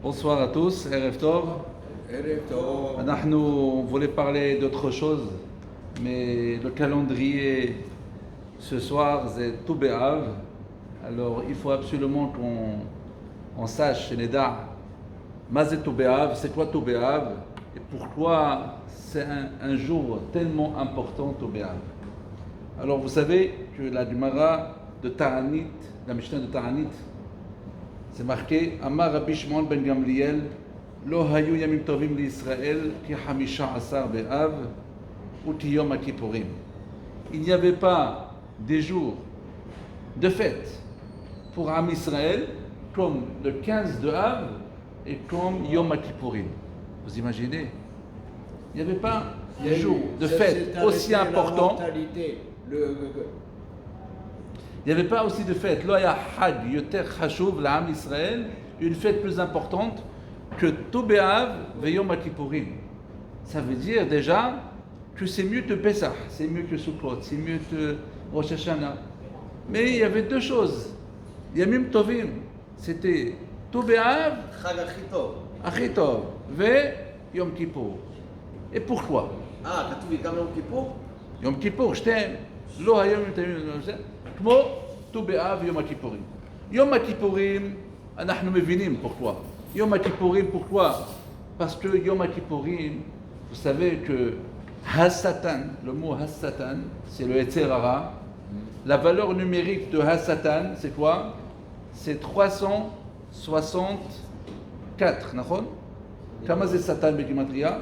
Bonsoir à tous, Erev Tov. On voulait parler d'autre chose, mais le calendrier ce soir c'est Tou B'Av. Alors il faut absolument qu'on sache, Neda, Mazé Tou B'Av, c'est quoi Tou B'Av et pourquoi c'est un jour tellement important Tou B'Av. Alors vous savez que la Gemara de Ta'anit, la Mishnah de Ta'anit, c'est marqué Amar Rabbi Shimon ben Gamliel Lo hayu yamim tovim l'Israël ki hamisha asar be'av ou ki yom kippurim. Il n'y avait pas des jours de fête pour Am Israël comme le 15 de Av et comme Yom Kippurim. Vous imaginez? Il n'y avait pas des jours de fête aussi importants. Il n'y avait pas aussi de fête. Lo ya Hag yoter chashuv la'am Israël, une fête plus importante que Tou B'Av ve Yom Kippurim. Ça veut dire déjà que c'est mieux que Pesach, c'est mieux que Sukkot, c'est mieux que Rosh Hashanah. Mais il y avait deux choses. Yamim Tovim, c'était Tou B'Av, Achi Tov, ve Yom Kippur. Et pourquoi? כתוב גם יום כיפור? יום כיפור, שתיהם. לא היום מתאמים לזה, כמו ט"ו באב יום הכיפורים. יום הכיפורים, אנחנו מבינים pourquoi. יום הכיפורים, pourquoi? Parce que יום הכיפורים, vous savez que Hasatan, le mot Hasatan, c'est le Yetzer Hara. La valeur numérique de Hasatan, c'est quoi? C'est 364, נכון? כמה זה סטן בגימטריה?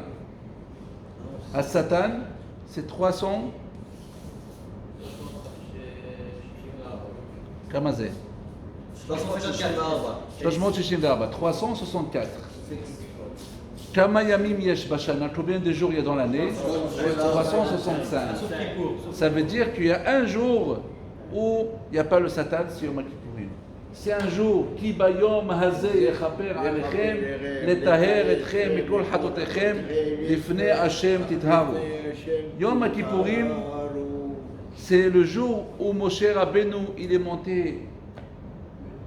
Hasatan, c'est 300. כמה זה? 364. 364, 364. כמה ימים יש בשנה? Combien de jours il y a dans l'année? 365. Ça veut dire qu'il y a un jour où il n'y a pas le Satan, c'est Yom Kippurim. C'est un jour qui bayom hazeh yechaper alechem letaher etchem mikol hatotechem lifnei Hashem tithavu. Yom Kippurim, c'est le jour où Moshe Rabbeinu il est monté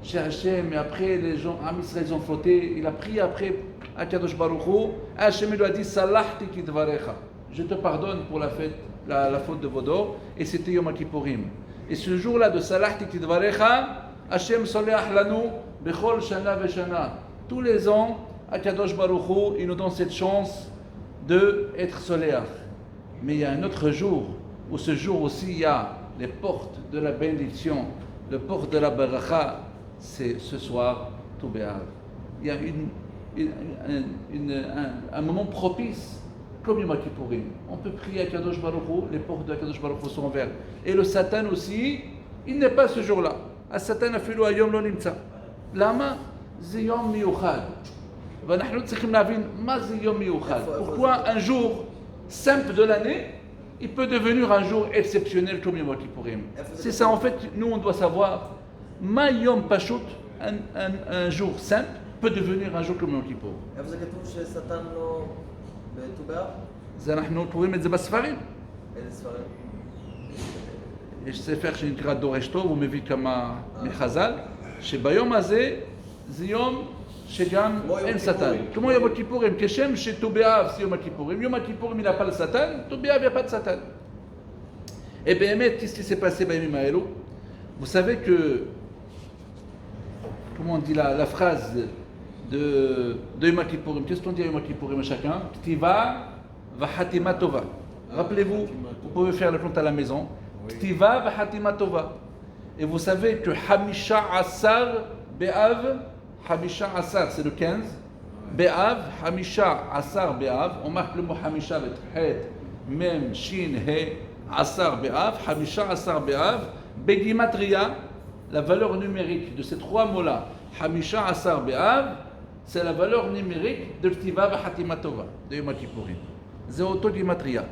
chez Hashem et après les gens, Am Israël ont fauté. Il a prié après à Kadosh Baruch Hu. Hashem lui a dit Salahti kitvarecha. Je te pardonne pour la faute de Vodo. Et c'était Yom Kippurim. Et ce jour-là de Salahti kitvarecha, Hashem soleach lanu bechol shana veshana. Tous les ans, à Kadosh Baruch Hu, il nous donne cette chance d'être soleach. Mais il y a un autre jour où ce jour aussi il y a les portes de la bénédiction, les portes de la baracha, c'est ce soir, Tou B'Av. Il y a un moment propice, comme Yom Kippurim. On peut prier à Kadosh Baruch Hu, les portes de Kadosh Baruch Hu sont ouvertes. Et le Satan aussi, il n'est pas ce jour-là. الساتان אפילו היום לא נמצא. למה? זה יום מיוחד. ואנחנו צריכים להבין מה זה יום מיוחד. Pourquoi un jour simple de l'année, il peut devenir un jour exceptionnel comme Yom Kippurim. C'est ça en fait, nous on doit savoir, ma Yom Pashut, un jour simple, peut devenir un jour comme Yom Kippour. איפה זה כתוב ששטן לא בט"ו באב? זה אנחנו קוראים את זה בספרים. איזה ספרים? יש ספר שנקרא דורש טוב, הוא מביא כמה מחז"ל, שביום הזה זה יום שגם אין שטן. כמו יום הכיפורים, כשם שט"ו באב c'est יום הכיפורים. יום הכיפורים il n'a pas le satan, ט"ו באב il n'y a pas de satan. Et באמת, qu'est-ce qui s'est passé בימים האלו? Vous savez que, comment on dit la phrase de Yom Kippourim, qu'est-ce qu'on dit à Yom Kippourim à chacun? Ktiva v'hatima tova. Rappelez-vous, vous pouvez faire le compte à la maison. Ktiva v'hatima tova. Et vous savez que Hamisha Asar Be'av, Hamisha Asar c'est le 15, Be'av, Hamisha Asar Be'av, on marque le mot Hamisha avec Het, Mem, Shin, He, Asar Be'av, Hamisha Asar Be'av, Begimatria, la valeur numérique de ces trois mots-là, Hamisha Asar Be'av, c'est la valeur numérique de Ktiva v'hatima tova, de Yom Kippourim. C'est auto Gimatria.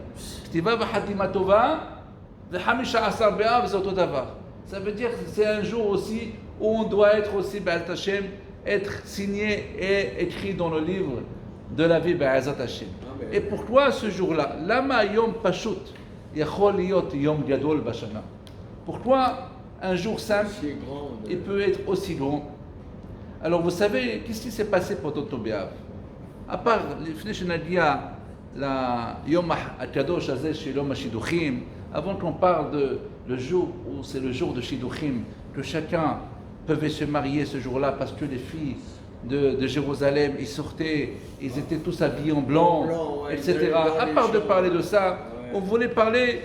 Ktiva v'hatima tova, Hamisha Asar Be'av, c'est auto davar. Ça veut dire que c'est un jour aussi où on doit être aussi, B'al Hashem, être signé et écrit dans le livre de la vie B'azat Hashem. Et pourquoi ce jour-là? Lama Yom Pashut, Yachol Liot Yom Gadol Bashana. Pourquoi un jour simple, il peut être aussi grand? Alors vous savez, qu'est-ce qui s'est passé pendant Tau B'Av? À part, לפני שנגיע ליום הקדוש הזה של יום השידוכים, avant qu'on parle de le jour où c'est le jour de Shidduchim, que chacun pouvait se marier ce jour-là parce que les filles de Jérusalem, ils sortaient, ils étaient tous habillés en blanc, ouais, etc. À part de parler de ça, on voulait parler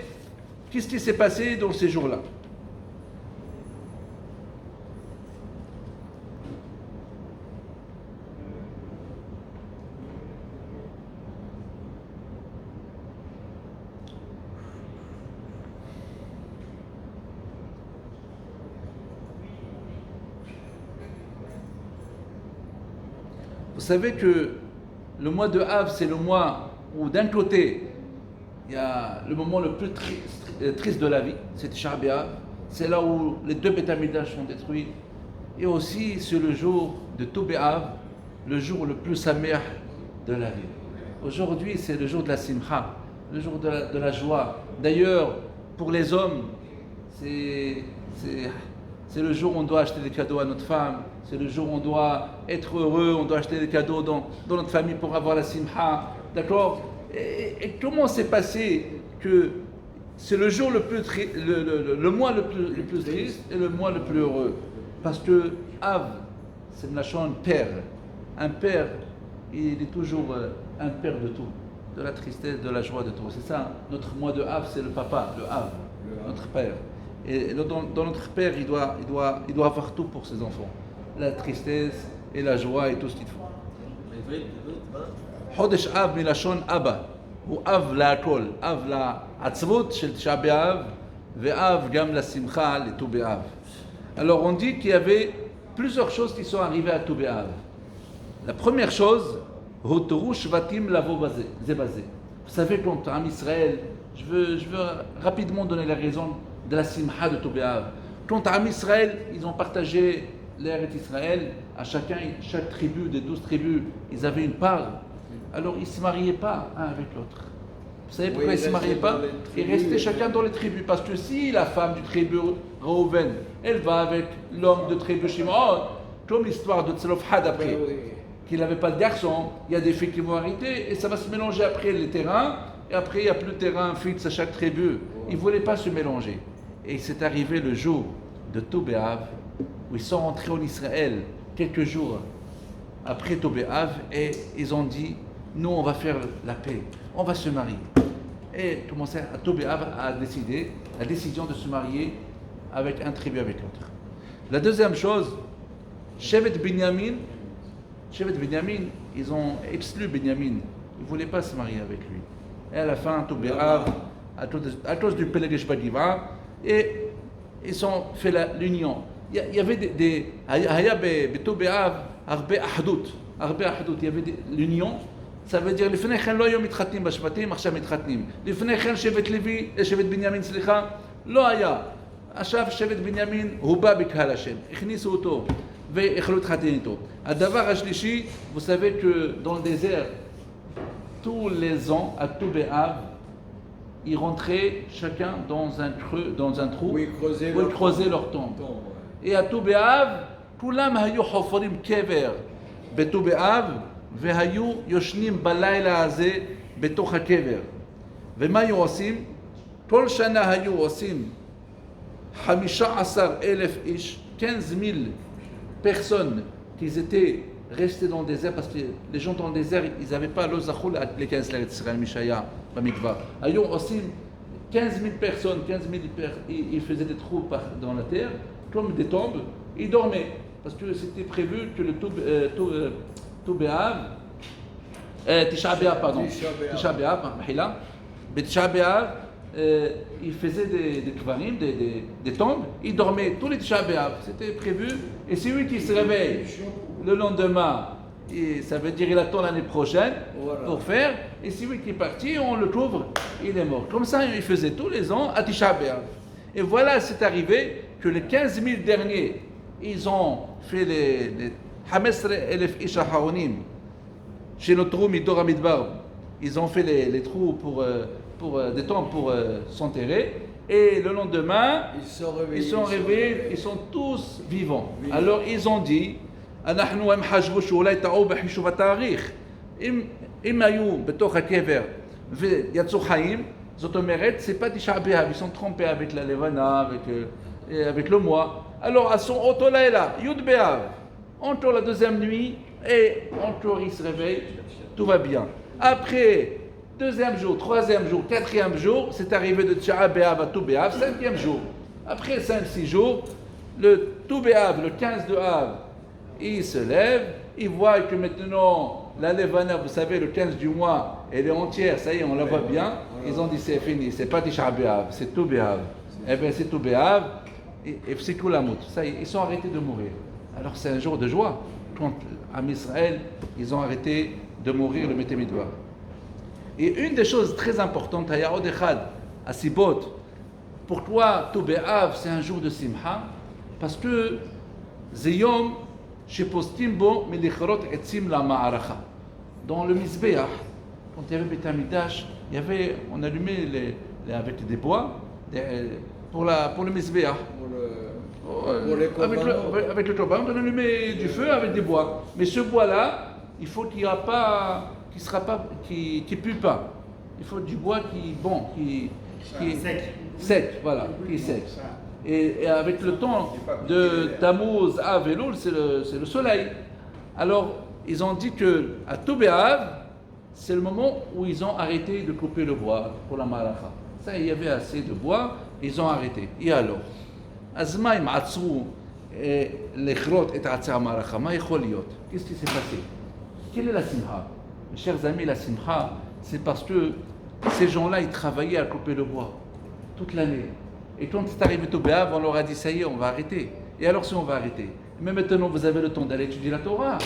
qu'est-ce qui s'est passé dans ces jours-là. Vous savez que le mois de Av, c'est le mois où d'un côté, il y a le moment le plus triste de la vie, c'est Tisha B'Av. C'est là où les deux Beth Amikdash sont détruits. Et aussi, c'est le jour de Tau B'Av, le jour le plus sameach de la vie. Aujourd'hui, c'est le jour de la Simcha, le jour de la joie. D'ailleurs, pour les hommes, c'est le jour où on doit acheter des cadeaux à notre femme. C'est le jour où on doit être heureux, on doit acheter des cadeaux dans notre famille pour avoir la simha. D'accord? Et comment s'est passé que c'est le jour le plus le mois le plus triste et le mois le plus heureux? Parce que Av, c'est une lachon père. Un père, il est toujours un père de tout. De la tristesse, de la joie, de tout. C'est ça, notre mois de Av, c'est le papa, le Av, notre père. Et dans notre père, il doit avoir tout pour ses enfants. La tristesse et la joie et tout ce qu'il faut. חודש אב מלשון אבא, הוא אב להכל, אב לעצבות של תשעה באב ואב גם לשמחה לט"ו באב. Alors on dit qu'il y avait plusieurs choses qui sont arrivées à Tau B'Av. La première chose, הותרו שבטים לבוא זה בזה. Vous savez quand en Israël, je veux rapidement donner la raison de la simcha de Tau B'Av. Quand en Israël, ils ont partagé l'Eretz Israël, à chaque tribu, des 12 tribus, ils avaient une part. Alors ils ne se mariaient pas un avec l'autre. Vous savez pourquoi ils ne se mariaient pas? Ils restaient chacun dans les tribus. Parce que si la femme du tribu Reuven, elle va avec l'homme de tribu Shimon, comme l'histoire de Tzelofhad après, qu'il n'avait pas de garçon, il y a des filles qui vont arrêter et ça va se mélanger après les terrains. Et après, il n'y a plus de terrain fixe à chaque tribu. Ils ne voulaient pas se mélanger. Et c'est arrivé le jour de Tau B'Av, où ils sont rentrés en Israël quelques jours après Tau B'Av, et ils ont dit, nous on va faire la paix, on va se marier. Et commencer à Tau B'Av a décidé la décision de se marier avec un tribu avec l'autre. La deuxième chose, Shevet Binyamin, ils ont exclu Binyamin, ils ne voulaient pas se marier avec lui. Et à la fin, Tau B'Av, à cause du Pelegesh Bagiva, et ils ont fait l'union. Il y avait היה בט"ו באב הרבה אחדות, il y avait l'union, ça veut dire לפני כן לא היו מתחתנים בשבטים, עכשיו מתחתנים. לפני כן שבט בנימין, לא היה. עכשיו שבט בנימין הוא בא בקהל השם, הכניסו אותו והחלו להתחתן איתו. הדבר השלישי, vous savez que dans le désert, tous les ans, à Tau B'Av, ils rentraient chacun dans un trou où ils creusaient leur tombe. Et à Tau B'Av, כולם היו חופרים קבר בט"ו באב והיו יושנים בלילה הזה בתוך הקבר. ומה היו עושים? כל שנה היו עושים 15,000 איש, 15,000 personnes qui étaient restés dans le désert, parce que les gens dans le désert, ils n'avaient pas le zachul à להיכנס לארץ ישראל משהיה במדבר. היו עושים 15,000 personnes, ils faisaient des trous dans la terre, comme des tombes, ils dormaient. Parce que c'était prévu que le Tau B'Av, Tisha B'Av, pardon, Tisha B'Av, Tisha B'Av, ils faisaient des kvarim, des tombes, ils dormaient tous les Tisha B'Av, c'était prévu, et c'est lui qui se réveille le lendemain, et ça veut dire il attend l'année prochaine pour faire, et c'est lui qui est parti, on le couvre, il est mort. Comme ça, il faisait tous les ans à Tisha B'Av. Et voilà, c'est arrivé que les 15,000 derniers, ils ont fait les 15,000 איש האחרונים שנותרו מדור המדבר. Ils ont fait les trous pour des tombes pour s'enterrer. Et le lendemain, ils sont réveillés, ils sont tous vivants. Alors ils ont dit, אנחנו הם חשבו שאולי טעו בחישוב התאריך. אם היו בתוך הקבר ויצאו חיים, זאת אומרת, c'est pas תשעה באב, ils sont trompés avec la Levana, avec le mois. Alors, à son auto là, Yud Be'av, on tourne la deuxième nuit et on tourne, il se réveille, tout va bien. Après, deuxième jour, troisième jour, quatrième jour, c'est arrivé de Tsh'a Be'av à Tou Be'av, cinquième jour. Après 5-6 jours, le Tou Be'av, le 15 de Av, il se lève, il voit que maintenant, la Levana, vous savez, le 15 du mois, elle est entière, ça y est, on la voit bien. Ils ont dit c'est fini, c'est pas Tisha B'Av, c'est Tou Be'av. Eh bien, c'est Tou Be'av, et c'est tout la mout. Ça y est, ils sont arrêtés de mourir. Alors c'est un jour de joie. Quand à Israël, ils ont arrêté de mourir le Mete Midbar. Et une des choses très importantes, à Yarod Echad, à Sibot, pour toi, Tou Be'av, c'est un jour de Simha, parce que Zeyom, Shepostim Bo, Melichrot Etzim la Ma'aracha. Dans le Mizbeach, quand il y avait Beth Amidash, il y avait, on allumait avec des bois pour le Mizbeach. Avec le Korban, on allumait du feu avec des bois. Mais ce bois-là, il faut qu'il ne pue pas. Il faut du bois qui est sec, voilà, qui est sec. Et avec le temps de Tammuz, Av et Elul, c'est le soleil. Alors, ils ont dit que à Tou Be'av, c'est le moment où ils ont arrêté de couper le bois pour la Maracha. Ça, il y avait assez de bois, ils ont arrêté. Et alors, Azma im Atzrou lechrot et Atzar Maracha, ma yechol liot. Qu'est-ce qui s'est passé? Quelle est la Simha? Mes chers amis, la Simha, c'est parce que ces gens-là, ils travaillaient à couper le bois toute l'année. Et quand c'est arrivé au Béav, on leur a dit ça y est, on va arrêter. Et alors si on va arrêter? Mais maintenant, vous avez le temps d'aller étudier la Torah.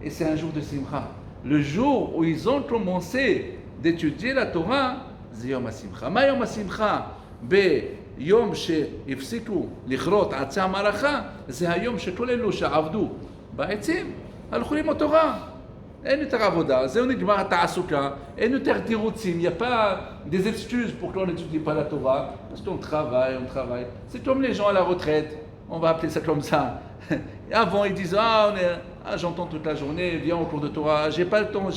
Et c'est un jour de Simcha. Le jour où ils ont commencé d'étudier la Torah, c'est Yom HaSimcha. Ma Yom HaSimcha, ביום שהפסיקו לכרות עצי המערכה, זה היום שכל אלו שעבדו בעצים הלכו ללמוד תורה. אין יותר עבודה, זהו נגמר התעסוקה, אין יותר תירוצים, il n'y a pas des excuses pour qu'on n'étudie pas la Torah, parce qu'on travaille. C'est comme les gens à la retraite, on va appeler ça comme ça. Avant ils disent j'entends toute la journée, viens au cours de Torah, j'ai pas le temps.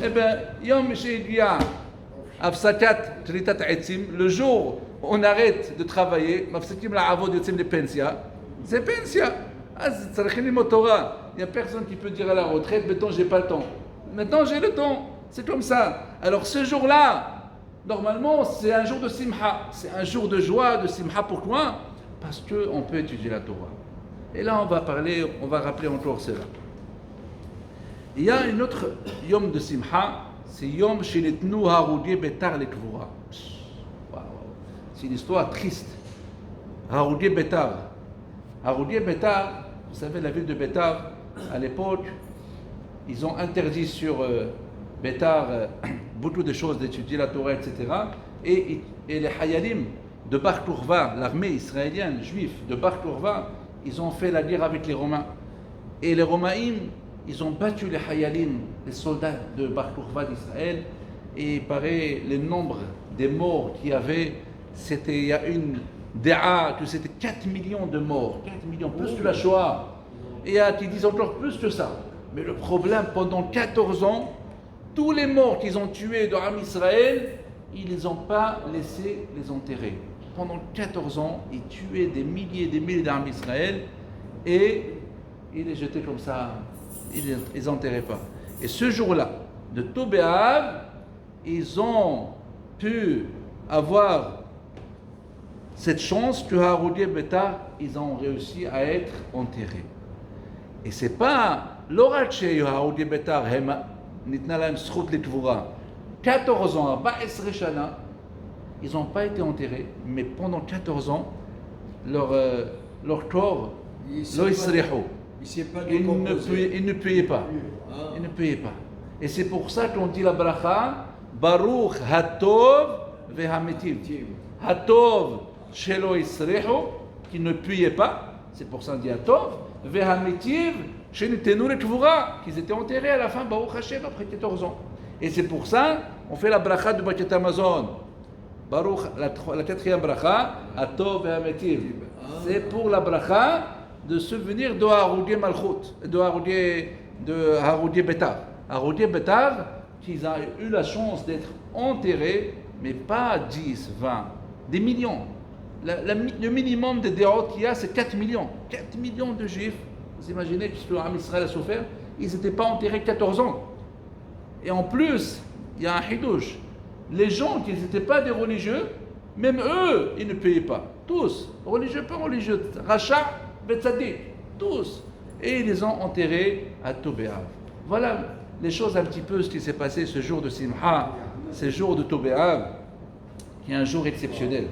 Eh bien, יום שהגיע הפסקת כריתת העצים, le jour où on arrête de travailler, מפסיקים לעבוד, יוצאים לפנסיה, c'est פנסיה. אז צריכים ללמוד תורה. Il n'y a personne qui peut dire à la retraite, maintenant j'ai pas le temps. Maintenant j'ai le temps. C'est comme ça. Alors ce jour-là, normalement c'est un jour de simha. C'est un jour de joie, de simha. Pourquoi? Parce qu'on peut étudier la Torah. Et là on va rappeler encore cela. Il y a une autre yom de simha, c'est yom shenitnu haroudi betar lekvura. C'est une histoire triste. Haroudi betar. Haroudi betar, vous savez la ville de Betar, à l'époque, ils ont interdit sur Betar beaucoup de choses, d'étudier la Torah, etc. Et les Hayalim de Bar Kokhba, l'armée israélienne, juive de Bar Kokhba, ils ont fait la guerre avec les Romains. Et les Romaïm, ils ont battu les Hayalim, les soldats de Bar Kokhba d'Israël. Et il paraît, le nombre des morts qu'il y avait, il y a une Déa, que c'était 4 millions de morts, 4 millions, plus que la Shoah. Et il y a qui disent encore plus que ça. Mais le problème, pendant 14 ans, tous les morts qu'ils ont tués dans Israël, ils ne les ont pas laissés les enterrer. Pendant 14 ans, ils tuaient des milliers d'armes Israël et ils les jetaient comme ça, ils ne les enterraient pas. Et ce jour-là, de Tou Be'av, ils ont pu avoir cette chance que Haroudi Betar, ils ont réussi à être enterrés. Et c'est pas l'orat chez Haroudi Betar, nitna lahem zchut lekvura. 14 ans, 14 shana, ils n'ont pas été enterrés, mais pendant 14 ans, leur corps, ils ne puaient pas. Ils ne puaient pas. Et c'est pour ça qu'on dit la bracha, Baruch Hatov ve'hametiv. Hatov shelo isrehu, qui ne puaient pas, c'est pour ça qu'on dit Hatov, ve'hametiv, shenitenu lekvura, qu'ils étaient enterrés à la fin, Baruch Hashem, après 14 ans. Et c'est pour ça on fait la bracha de Birkat Hamazon. Baruch, la quatrième bracha, Hatov ve'hametiv. C'est pour la bracha de souvenir de Haroudé Malchut, de Haroudé Betar. Haroudé Betar, qu'ils ont eu la chance d'être enterrés, mais pas 10, 20, des millions. Le minimum de déroutes qu'il y a, c'est 4 millions. 4 millions de juifs. Vous imaginez que le Ham Israël a souffert, ils n'étaient pas enterrés 14 ans. Et en plus, il y a un hidouche. Les gens qui n'étaient pas des religieux, même eux, ils ne payaient pas. Tous. Religieux, pas religieux. Racha, Betzadik. Tous. Et ils les ont enterrés à Tobéav. Voilà les choses un petit peu, ce qui s'est passé ce jour de Simcha, ce jour de Tobéav, qui est un jour exceptionnel.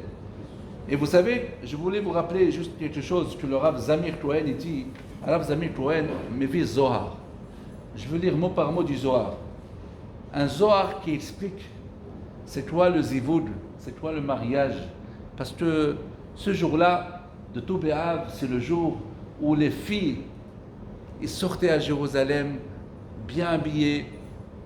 Et vous savez, je voulais vous rappeler juste quelque chose que le Rav Zamir Cohen dit. Le Rav Zamir Cohen me Zohar. Je veux lire mot par mot du Zohar. Un Zohar qui explique c'est quoi le zivoud, c'est quoi le mariage. Parce que ce jour-là, de Tobéav, c'est le jour où les filles ils sortaient à Jérusalem, bien habillées,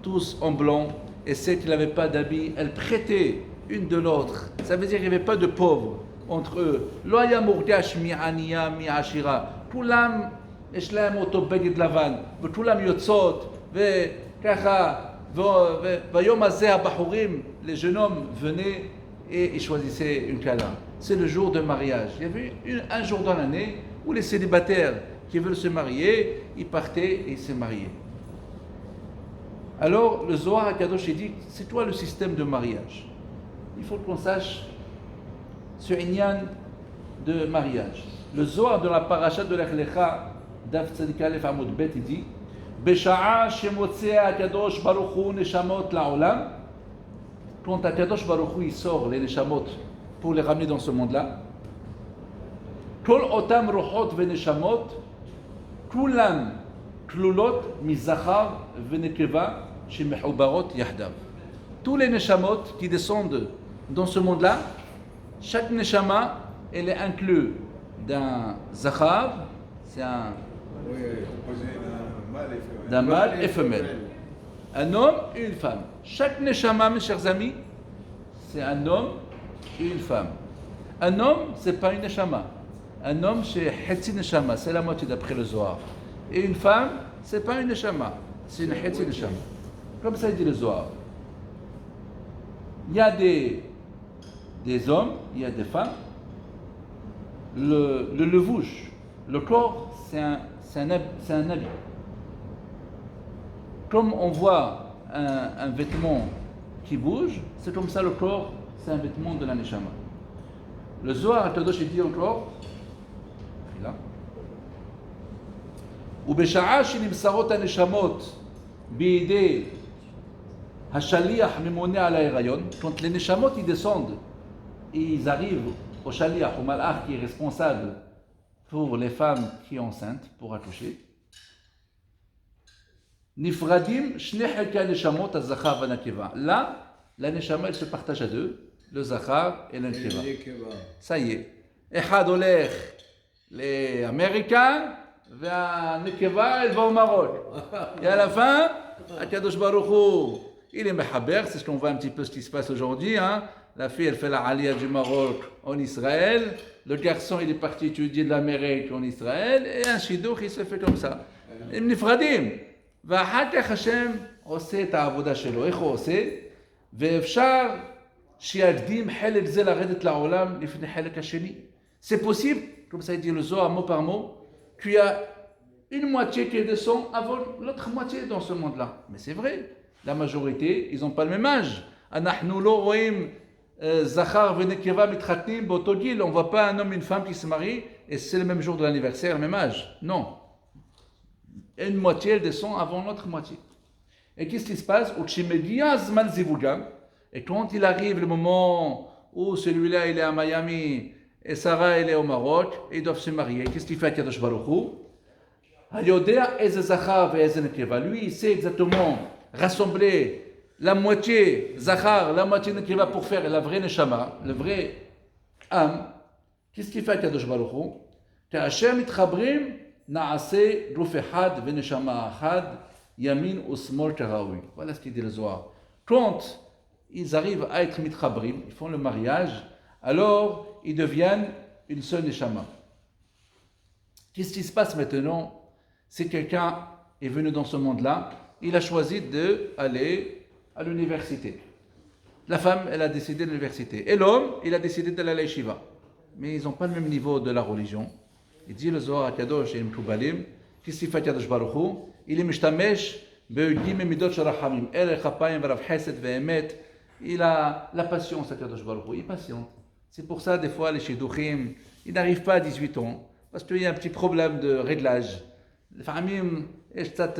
tous en blanc, et celles qui n'avaient pas d'habits, elles prêtaient une de l'autre. Ça veut dire qu'il n'y avait pas de pauvres entre eux. Loya Mourgash mi Aniya mi Ashira. Koulam Eshlem Oto Beged Lavan. Koulam Yotzot. Ve Kacha. Vayom Azeh Abahurim. Les jeunes hommes venaient et ils choisissaient une kala. C'est le jour de mariage. Il y avait un jour dans l'année où les célibataires qui veulent se marier, ils partaient et ils se mariaient. Alors, le Zohar HaKadosh dit, c'est toi le système de mariage. Il faut qu'on sache ce inyan de mariage. Le Zohar de la paracha de Lech Lecha, Daf Tzadik Aleph Amud Bet, il dit, Besha'a shemotzea HaKadosh Baruch Hu neshamot la'olam. Quand HaKadosh Baruch Hu il sort les neshamot pour les ramener dans ce monde-là, Kol otam ruchot veneshamot, kulam klulot mizachar venekeva shemechoubarot yahdav. Tous les neshamot qui descendent dans ce monde-là, chaque neshama, elle est inclue d'un zachar, c'est un d'un mâle et femelle. Un homme et une femme. Chaque neshama, mes chers amis, c'est un homme et une femme. Un homme, c'est pas une neshama. Un homme, c'est Hetzi Neshama, c'est la moitié d'après le Zohar. Et une femme, c'est pas une Neshama, c'est une Hetzi Neshama. Comme ça dit le Zohar. Il y a des hommes, il y a des femmes. Le levouche, le corps, c'est un habit. Comme on voit un vêtement qui bouge, c'est comme ça le corps, c'est un vêtement de la Neshama. Le Zohar HaKadosh dit encore, ובשעה שנמסרות הנשמות בידי השליח ממונה על ההיריון, quand les neshamot ils descendent et ils arrivent au shaliach, au malach qui est responsable pour les femmes qui sont enceintes pour accoucher, nifradim shne chelkei neshamot hazachar vanakeva. Là, la neshama elle se partage à deux, le zachar et l'anakeva. Ça y est, echad olech les Américains, והנקבה elle va au Maroc. Et à la fin, HaKadosh Baruch Hu, il est mehaber, c'est ce qu'on voit un petit peu ce qui se passe aujourd'hui. Hein. La fille, elle fait la aliyah du Maroc en Israël. Le garçon, il est parti étudier de l'Amérique en Israël. Et un shidduch, il se fait comme ça. הם נפרדים. ואחר כך השם עושה את העבודה שלו. איך הוא עושה? ואפשר שיקדים חלק זה לרדת לעולם לפני חלק השני. C'est possible, comme ça il dit le Zohar mot par mot, qu'il y a une moitié qui descend avant l'autre moitié dans ce monde-là. Mais c'est vrai, la majorité, ils n'ont pas le même âge. On ne voit pas un homme et une femme qui se marient et c'est le même jour de l'anniversaire, le même âge. Non. Une moitié, elle descend avant l'autre moitié. Et qu'est-ce qui se passe? Et quand il arrive le moment où celui-là il est à Miami, et Sarah, elle est au Maroc, et ils doivent se marier. Qu'est-ce qu'il fait Kadosh Baruch Hu? Lui, il sait exactement rassembler la moitié Zachar, la moitié Nekeva pour faire la vraie Neshama, le vrai âme. Qu'est-ce qu'il fait Kadosh Baruch Hu? Ka'asher mitchabrim na'aseh guf echad ve'neshama achad yamin usmol karaoui. Voilà ce qu'il dit le Zohar. Quand ils arrivent à être mitchabrim, ils font le mariage, alors ils deviennent une seule neshama. Qu'est-ce qui se passe maintenant? C'est quelqu'un est venu dans ce monde-là, il a choisi d'aller à l'université. La femme, elle a décidé de l'université. Et l'homme, il a décidé d'aller à la yeshiva. Mais ils n'ont pas le même niveau de la religion. Il dit le Zohar HaKadosh et le Mkoubalim, qu'est-ce qu'il fait Kadosh Baruch Hu? Il est mishtamesh be'ugim midot shel rachamim. El chapayim v'rav chesed ve'emet. Il a la patience à Kadosh Baruch Hu. Il est patient. C'est pour ça, des fois, les shidduchim, ils n'arrivent pas à 18 ans. Parce qu'il y a un petit problème de réglage. לפעמים יש קצת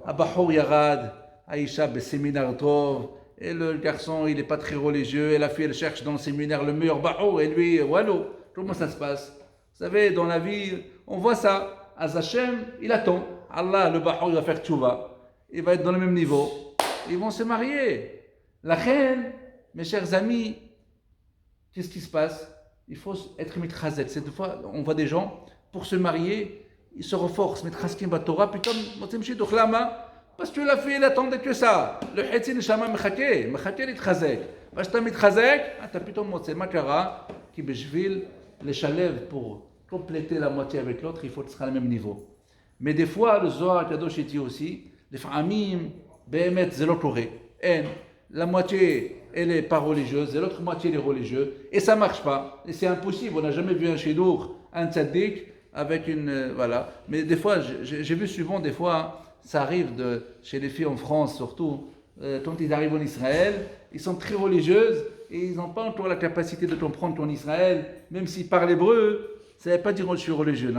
הבחור ירד, האישה בסמינר טוב, et le garçon il n'est pas très religieux, et la fille elle cherche dans le séminaire le meilleur bahou, et lui, wallo, comment ça se passe? Vous savez, dans la vie, on voit ça. Azashem, il attend. Allah, le bahou, il va faire tchouva. Il va être dans le même niveau. Ils vont se marier. La reine, mes chers amis, qu'est-ce qui se passe? Il faut être mitchazek. Cette fois, on voit des gens, pour se marier, ils se reforcent, mitchazkim batora, puis comme, parce que la fille, elle attendait que ça. Le hétin, neshama mechake l'itchazek. Parce que tu as mitchazek, tu as plutôt motsé makara, qui beshvil, les chalèves pour compléter la moitié avec l'autre, il faut que ce soit au même niveau. Mais des fois, le Zohar Kadosh dit aussi, les familles, behemet, zelotoré. La moitié, elle n'est pas religieuse, et l'autre moitié, elle est religieuse. Et ça ne marche pas. Et c'est impossible. On n'a jamais vu un shidour, un tzaddik, avec une. Voilà. Mais des fois, j'ai vu souvent, des fois, ça arrive chez les filles en France, surtout, quand ils arrivent en Israël, ils sont très religieuses et ils n'ont pas encore la capacité de comprendre qu'en Israël, même s'ils parlent hébreu, ça ne veut pas dire que je suis religieux.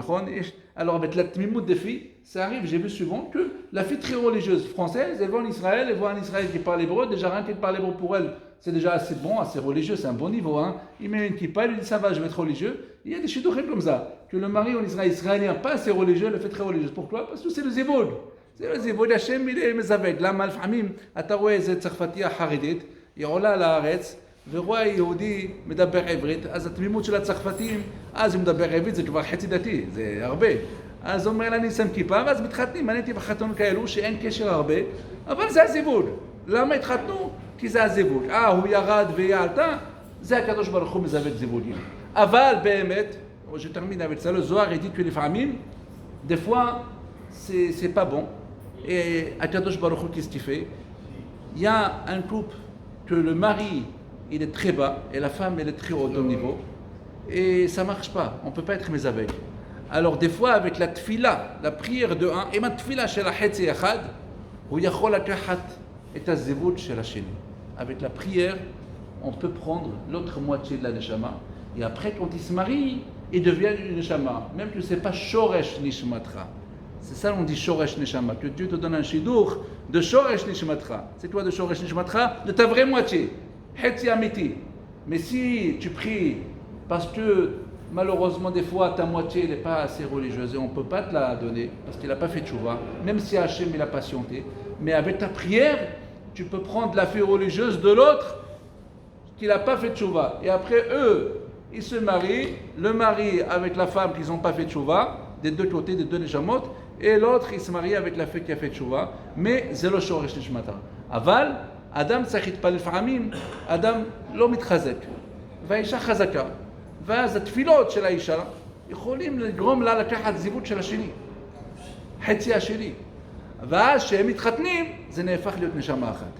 Alors avec la tmimout des filles, ça arrive, j'ai vu souvent que la fille très religieuse française, elle va en Israël, elle voit un Israël qui parle hébreu, déjà rien qu'il parle hébreu pour elle, c'est déjà assez bon, assez religieux, c'est un bon niveau. Hein. Il met une kippa, il lui dit ça va, je vais être religieux. Il y a des shidduchim comme ça, que le mari en Israël israélien, pas assez religieux, le fait très religieuse. Pourquoi? Parce que c'est le zévoud. C'est le zévoud, Hachem, il est mezavek. Là, malfamim, ataroué, c'est tsarfatia haridit, il עולה לארץ, ורואה יהודי מדבר עברית, אז התמימות של הצרפתים, אז הוא מדבר עברית, זה כבר חצי דתי, זה הרבה. אז הוא אומר לה, אני שם כיפה, ואז מתחתנים, אני הייתי בחתון כאלו שאין קשר הרבה, אבל זה הזיווד. למה התחתנו? כי זה הזיווד. הוא ירד והיא עלתה, זה הקדוש ברוך הוא מזווק זיווגים. אבל באמת, je termine avec ça, le Zohar dit que les familles, des fois, c'est pas bon. Et Akadosh Baruch Hu, qu'est-ce qu'il fait? Il y a un couple que le mari, il est très bas et la femme, elle est très haut au niveau. Et ça ne marche pas. On ne peut pas être mezavek. Alors, des fois, avec la tfila, la prière de un, et ma tfila chez la hetz et achad, où yachol akahat et ta zevut chez la sheni. Avec la prière, on peut prendre l'autre moitié de la neshama. Et après, quand il se marie, il devient une neshama. Même que ce n'est pas shoresh nishmatra. C'est ça on dit Shoresh Neshama, que Dieu te donne un shidour de Shoresh Nishmatra. C'est quoi de Shoresh Nishmatra? De ta vraie moitié. Hetzi Amiti. Mais si tu pries parce que malheureusement des fois ta moitié n'est pas assez religieuse et on ne peut pas te la donner parce qu'il n'a pas fait tchouva, même si Hachem il a patienté, mais avec ta prière, tu peux prendre la fille religieuse de l'autre qui n'a pas fait tchouva. Et après eux, ils se marient, le mari avec la femme qui n'ont pas fait tchouva, des deux côtés, des deux neshamot, et l'autre, il se marie avec la fille qui a fait tchouva, mais c'est le shoresh nishmata. Aval, Adam tzarich להתפלל פעמים, אדם לא מתחזק, והאישה חזקה, ואז התפילות של האישה יכולים לגרום לה לקחת זיוות של השני, חצי השני, ואז כשהם מתחתנים, זה נהפך להיות נשמה אחת.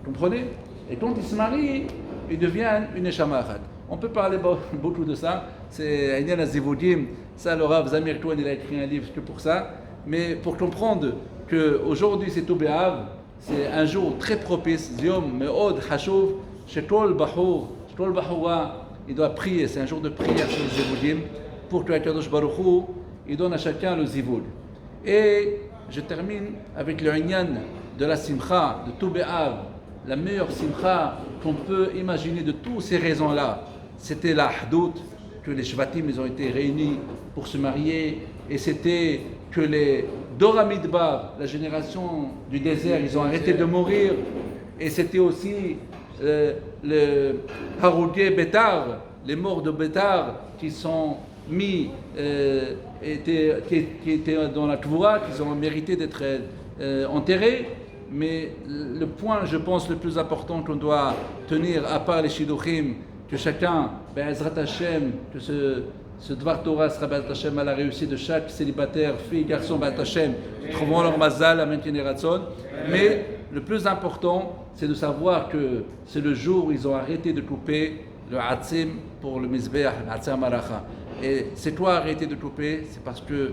comprenez? Et quand ils se marient, ils deviennent une neshama אחת. On peut parler beaucoup de ça, c'est Inyan HaZivudim, ça le Rav Zamir Cohen il a écrit un livre que pour ça, mais pour comprendre qu'aujourd'hui c'est Tou B'Av, c'est un jour très propice, Yom Me'od Hashuv, Shekol Bahour, il doit prier, c'est un jour de prière sur le Zivudim, pour que Akadosh Baruch Hu, il donne à chacun le Zivud. Et je termine avec le Inyan de la Simcha, de Tou B'Av, la meilleure Simcha qu'on peut imaginer de toutes ces raisons-là. C'était la Ahdout, que les Shvatim ils ont été réunis pour se marier, et c'était que les Doramidbar, la génération du désert, ils ont arrêté de mourir, et c'était aussi le Harougé Betar, les morts de Betar qui sont mis, qui étaient dans la Kvoura, qui ont mérité d'être enterrés. Mais le point, je pense, le plus important qu'on doit tenir, à part les Shidduchim, que chacun, Be'ezrat Hashem, que Ce Dvar Torah sera B'at Hashem à la réussite de chaque célibataire, fille, garçon, B'at Hashem, qui trouveront leur mazal, la maintien Ratson. Mais le plus important, c'est de savoir que c'est le jour où ils ont arrêté de couper le Hatzim pour le Mizbeach, le Hatzim Maracha. Et c'est toi arrêté de couper, c'est parce que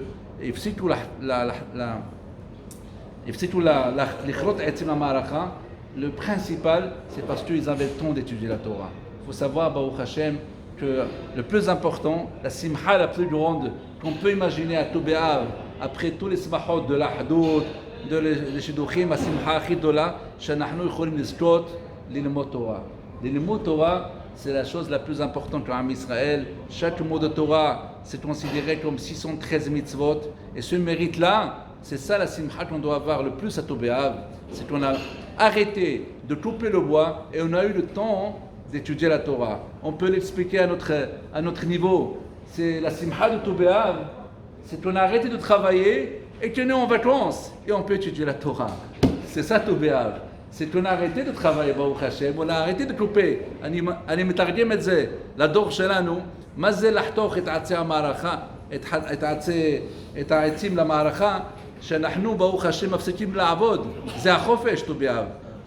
le principal, c'est parce qu'ils avaient le temps d'étudier la Torah. Il faut savoir, Baruch Hashem, que le plus important, la simha la plus grande qu'on peut imaginer à Toubéav, après tous les simahot de l'Ahdout, de les Shidduchim, la simha chidola, shenachnu yicholim lizkot l'ilmot Torah. L'ilmot Torah, c'est la chose la plus importante pour Israël. Chaque mot de Torah, c'est considéré comme 613 mitzvot. Et ce mérite-là, c'est ça la simha qu'on doit avoir le plus à Toubéav. C'est qu'on a arrêté de couper le bois et on a eu le temps d'étudier la Torah. On peut l'expliquer à notre niveau. C'est la simha de Toubéav, c'est qu'on a arrêté de travailler et qu'on est en vacances et on peut étudier la Torah. C'est ça Toubéav. C'est qu'on a arrêté de travailler, Baruch Hashem, on a arrêté de couper. אני מתרגם את זה לדור שלנו, מה זה לחתוך את העצים למערכה, שאנחנו, ברוך השם, מפסיקים לעבוד. זה החופש, ט"ו.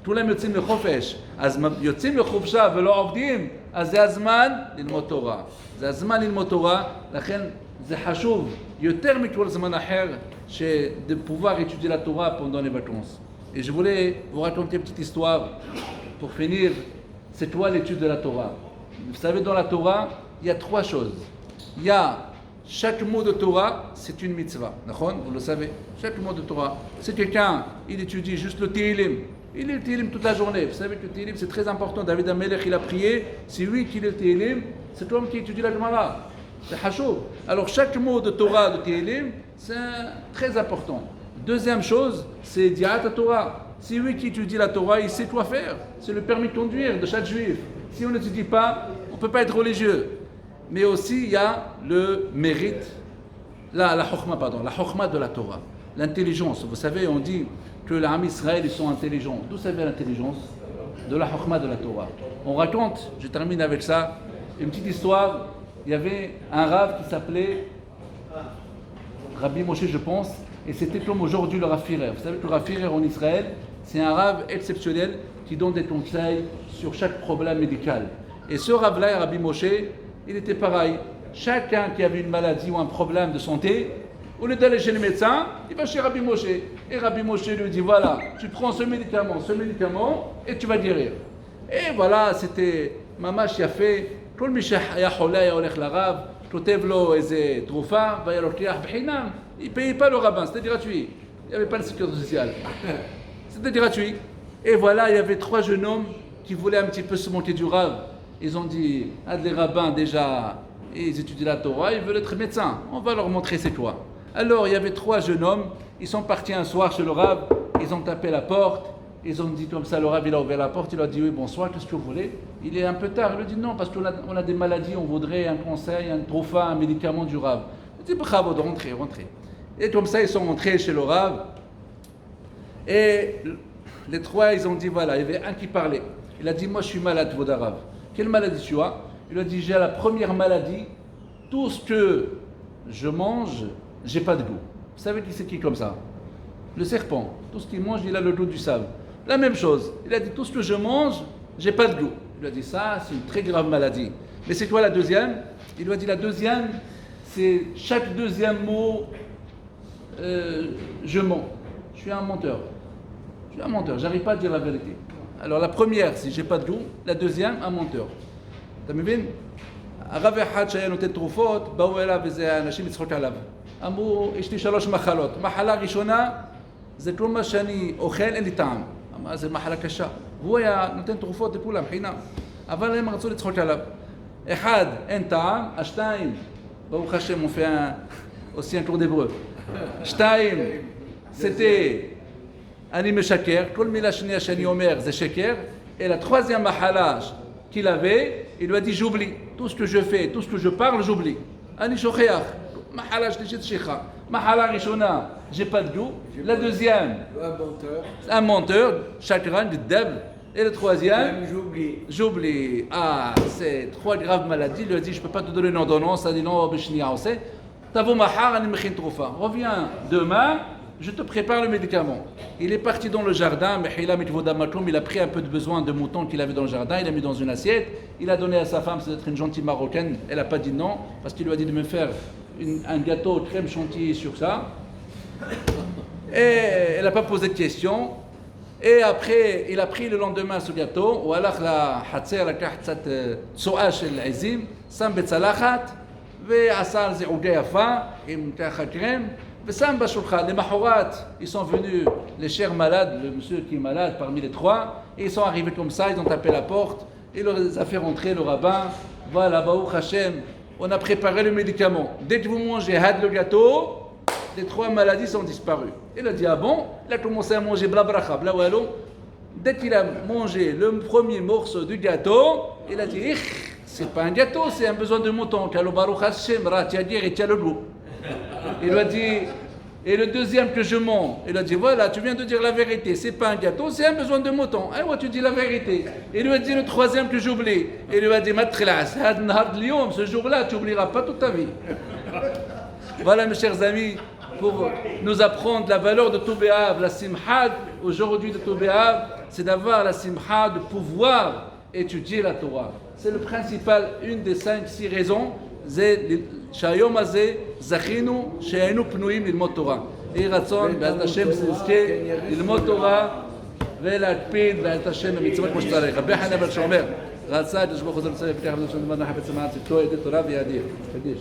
כולם יוצאים לחופש. אז יוצאים לחופשה ולא עובדים, אז זה הזמן ללמוד תורה. זה הזמן ללמוד תורה, לכן זה חשוב יותר מכל זמן אחר, de pouvoir étudier la Torah pendant les vacances. Et je voulais vous raconter une petite histoire pour finir. C'est quoi l'étude de la Torah? Vous savez, dans la Torah, il y a trois choses. Il y a chaque mot de Torah, c'est une mitzvah. Vous le savez, chaque mot de Torah. Si quelqu'un, il étudie juste le Tehillim, il lit le Tehillim toute la journée. Vous savez que le Tehillim, c'est très important. David Amelech, il a prié. C'est lui qui lit le Tehillim, c'est toi qui étudie la Gemara. C'est Hachou. Alors chaque mot de Torah, de Tehillim, c'est très important. Deuxième chose, c'est Diat Torah. C'est lui qui étudie la Torah, il sait quoi faire. C'est le permis de conduire de chaque juif. Si on n'étudie pas, on ne peut pas être religieux. Mais aussi, il y a le mérite, la chokhma de la Torah. L'intelligence. Vous savez, on dit que les Ham Israël, ils sont intelligents. D'où ça vient l'intelligence? De la chokhma de la Torah. On raconte, je termine avec ça, une petite histoire. Il y avait un rave qui s'appelait Rabbi Moshe, je pense, et c'était comme aujourd'hui le Rav Firer. Vous savez que le Rav Firer en Israël, c'est un rave exceptionnel qui donne des conseils sur chaque problème médical. Et ce rave-là, Rabbi Moshe, il était pareil. Chacun qui avait une maladie ou un problème de santé, au lieu d'aller chez le médecin, il va chez Rabbi Moshe. Et Rabbi Moshe lui dit, voilà, tu prends ce médicament, et tu vas guérir. Et voilà, c'était Mamash Yafé. כל מי שהיה חולה היה הולך לרב, כותב לו איזה תרופה והיה לוקח בחינם. Il ne payait pas le rabbin, c'était gratuit. Il n'y avait pas de sécurité sociale. C'était gratuit. Et voilà, il y avait trois jeunes hommes qui voulaient un petit peu se moquer du rav. Ils ont dit, les rabbins déjà, ils étudient la Torah, ils veulent être médecins. On va leur montrer c'est quoi. Alors il y avait trois jeunes hommes, ils sont partis un soir chez le rav, ils ont tapé la porte. Ils ont dit comme ça, le rav il a ouvert la porte, il a dit oui bonsoir, qu'est-ce que vous voulez? Il est un peu tard, il a dit non parce qu'on a des maladies, on voudrait un conseil, un trofa, un médicament du rav. Il a dit bravo, rentrez. Et comme ça ils sont rentrés chez le rav et les trois ils ont dit voilà, il y avait un qui parlait. Il a dit moi je suis malade, Voda Rav. Quelle maladie tu as? Il a dit j'ai la première maladie, tout ce que je mange, j'ai pas de goût. Vous savez qui c'est qui comme ça? Le serpent, tout ce qu'il mange, il a le goût du sable. La même chose, il a dit tout ce que je mange, j'ai pas de goût. Il a dit ça, c'est une très grave maladie. Mais c'est quoi la deuxième? Il lui a dit la deuxième, c'est chaque deuxième mot, je mens. Je suis un menteur, j'arrive pas à dire la vérité. Alors la première, c'est j'ai pas de goût, la deuxième, un menteur. אתה מבין? הרב אחד שהיה נותן תרופות, באו אליו וזה אנשים לצחוק עליו. אמרו, יש לי 3 מחלות. מחלה ראשונה, זה כל מה שאני אוכל, אין לי טעם. אמר, זה מחלה קשה. והוא היה נותן תרופות לכולם, חינם. אבל הם רצו לצחוק עליו. אחד, אין טעם. השתיים, ברוך השם, מופיע aussi un cours d'hébreu. שתיים, c'était, אני משקר. כל מילה שנייה שאני אומר, זה שקר. Et la troisième מחלה qu'il avait, il lui a dit, j'oublie. Tout ce que je fais, tout ce que je parle, j'oublie. אני שוכח. מחלה שלישית שכחה. מחלה ראשונה, j'ai pas de goût. La deuxième, un menteur, chakran, du deb. Et le troisième, J'oublie. j'oublie. Ah, c'est 3 graves maladies. Il lui a dit, je ne peux pas te donner une ordonnance. Il a dit, non, reviens demain, je te prépare le médicament. Il est parti dans le jardin, il a pris un peu de besoin de mouton qu'il avait dans le jardin, il a mis dans une assiette, il a donné à sa femme, c'est d'être une gentille marocaine, elle n'a pas dit non, parce qu'il lui a dit de me faire un gâteau crème chantilly sur ça. Et elle n'a pas posé de questions. Et après, il a pris le lendemain ce gâteau, והלך לחצר לקח קצת צואה של עזים, שם בצלחת ועשה על זה עוגה יפה עם ככה קרם ושם בשולחן. למחרת, ils sont venus, les chers malades, le monsieur qui est malade parmi les 3, et ils sont arrivés comme ça, ils ont tapé la porte, il leur a fait rentrer le rabbin. Voilà, Baruch Hashem, on a préparé le médicament. Dès que vous mangez had le gâteau, les 3 maladies sont disparues. Il a dit, ah bon? Il a commencé à manger bla bracha, bla wallo. Dès qu'il a mangé le premier morceau du gâteau, il a dit, c'est pas un gâteau, c'est un besoin de mouton. Kalo Baruch Hashem, tu as dit et tu as le goût. Il lui a dit, et le deuxième que je mange, il a dit, voilà, tu viens de dire la vérité, c'est pas un gâteau, c'est un besoin de mouton. Eh ouais, tu dis la vérité. Il lui a dit le troisième que j'oublie. Il lui a dit, Matrelas, ce jour-là, tu n'oublieras pas toute ta vie. Voilà, mes chers amis, pour nous apprendre la valeur de Toubéav, la simha aujourd'hui de Toubéav, c'est d'avoir la simha de pouvoir étudier la Torah. C'est le principal, une des 5-6 raisons, c'est שהיום הזה זכינו שהיינו פנויים ללמוד תורה. יהי רצון, בעזרת השם, שנזכה ללמוד תורה ולהקפיד בעזרת השם במצוות כמו שצריך. רבי חנין בן שאומר, רצה את השבוע חוזר לצלם, פיתח בזה שום דבר נחפץ למען צדקו, ידי תורה וידיר. קדיש.